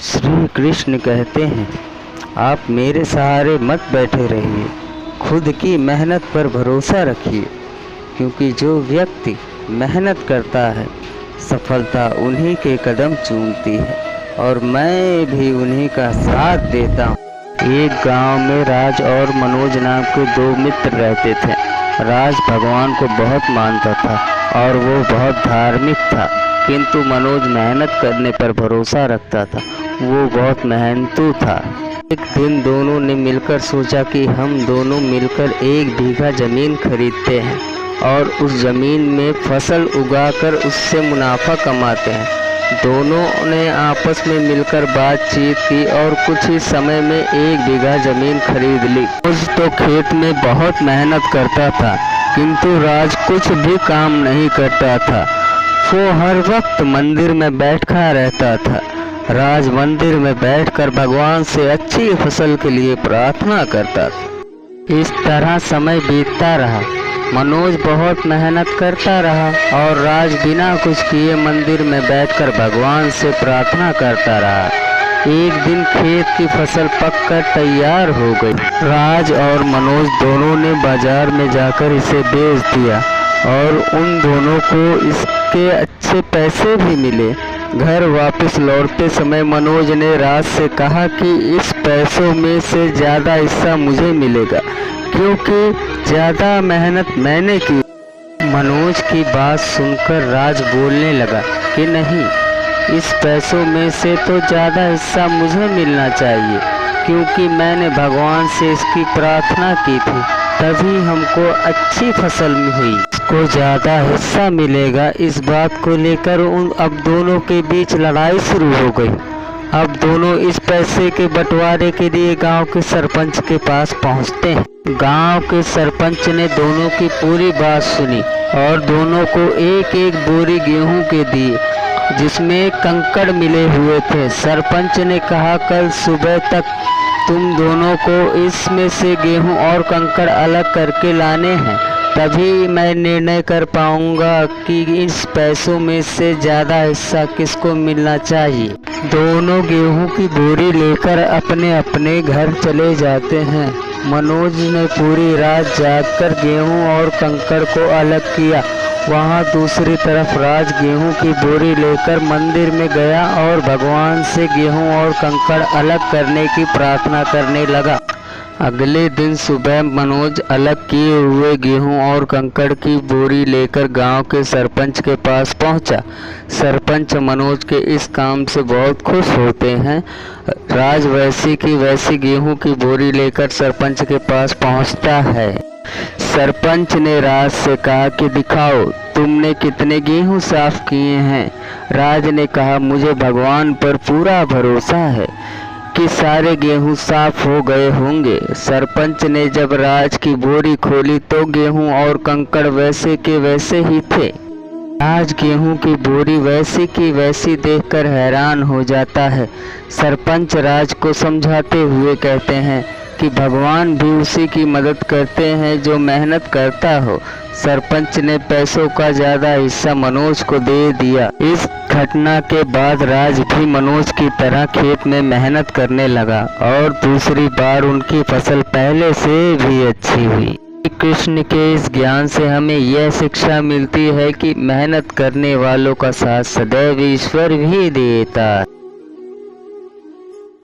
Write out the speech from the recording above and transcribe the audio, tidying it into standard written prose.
श्री कृष्ण कहते हैं, आप मेरे सहारे मत बैठे रहिए, खुद की मेहनत पर भरोसा रखिए, क्योंकि जो व्यक्ति मेहनत करता है सफलता उन्हीं के कदम चूमती है और मैं भी उन्हीं का साथ देता हूँ। एक गांव में राज और मनोज नाम के दो मित्र रहते थे। राज भगवान को बहुत मानता था और वो बहुत धार्मिक था, किंतु मनोज मेहनत करने पर भरोसा रखता था। वो बहुत मेहनतू था। एक दिन दोनों ने मिलकर सोचा कि हम दोनों मिलकर 1 बीघा ज़मीन खरीदते हैं और उस ज़मीन में फसल उगाकर उससे मुनाफा कमाते हैं। दोनों ने आपस में मिलकर बातचीत की और कुछ ही समय में 1 बीघा ज़मीन खरीद ली। उस तो खेत में बहुत मेहनत करता था, किंतु राज कुछ भी काम नहीं करता था। वो हर वक्त मंदिर में बैठा रहता था। राज मंदिर में बैठकर भगवान से अच्छी फसल के लिए प्रार्थना करता था। इस तरह समय बीतता रहा। मनोज बहुत मेहनत करता रहा और राज बिना कुछ किए मंदिर में बैठकर भगवान से प्रार्थना करता रहा। एक दिन खेत की फसल पककर तैयार हो गई। राज और मनोज दोनों ने बाजार में जाकर इसे बेच दिया और उन दोनों को इसके अच्छे पैसे भी मिले। घर वापस लौटते समय मनोज ने राज से कहा कि इस पैसों में से ज़्यादा हिस्सा मुझे मिलेगा, क्योंकि ज़्यादा मेहनत मैंने की। मनोज की बात सुनकर राज बोलने लगा कि नहीं, इस पैसों में से तो ज़्यादा हिस्सा मुझे मिलना चाहिए, क्योंकि मैंने भगवान से इसकी प्रार्थना की थी, तभी हमको अच्छी फसल हुई। इसको ज़्यादा हिस्सा मिलेगा, इस बात को लेकर अब दोनों के बीच लड़ाई शुरू हो गई। अब दोनों इस पैसे के बंटवारे के लिए गांव के सरपंच के पास पहुंचते हैं। गांव के सरपंच ने दोनों की पूरी बात सुनी और दोनों को 1-1 बोरी गेहूं के दिए, जिसमें कंकड़ मिले हुए थे। सरपंच ने कहा, कल सुबह तक तुम दोनों को इसमें से गेहूं और कंकड़ अलग करके लाने हैं, तभी मैं निर्णय कर पाऊंगा कि इस पैसों में से ज़्यादा हिस्सा किसको मिलना चाहिए। दोनों गेहूं की बोरी लेकर अपने अपने घर चले जाते हैं। मनोज ने पूरी रात जागकर गेहूं और कंकड़ को अलग किया। वहां दूसरी तरफ राज गेहूं की बोरी लेकर मंदिर में गया और भगवान से गेहूं और कंकड़ अलग करने की प्रार्थना करने लगा। अगले दिन सुबह मनोज अलग किए हुए गेहूं और कंकड़ की बोरी लेकर गांव के सरपंच के पास पहुंचा। सरपंच मनोज के इस काम से बहुत खुश होते हैं। राज वैसी की वैसी गेहूं की बोरी लेकर सरपंच के पास पहुंचता है। सरपंच ने राज से कहा कि दिखाओ, तुमने कितने गेहूं साफ किए हैं। राज ने कहा, मुझे भगवान पर पूरा भरोसा है कि सारे गेहूं साफ हो गए होंगे। सरपंच ने जब राज की बोरी खोली तो गेहूं और कंकड़ वैसे के वैसे ही थे। राज गेहूं की बोरी वैसी की वैसी देखकर हैरान हो जाता है। सरपंच राज को समझाते हुए कहते हैं कि भगवान भी उसी की मदद करते हैं जो मेहनत करता हो। सरपंच ने पैसों का ज़्यादा हिस्सा मनोज को दे दिया। इस घटना के बाद राज भी मनोज की तरह खेत में मेहनत करने लगा और दूसरी बार उनकी फसल पहले से भी अच्छी हुई। कृष्ण के इस ज्ञान से हमें यह शिक्षा मिलती है कि मेहनत करने वालों का साथ सदैव ईश्वर भी देता है।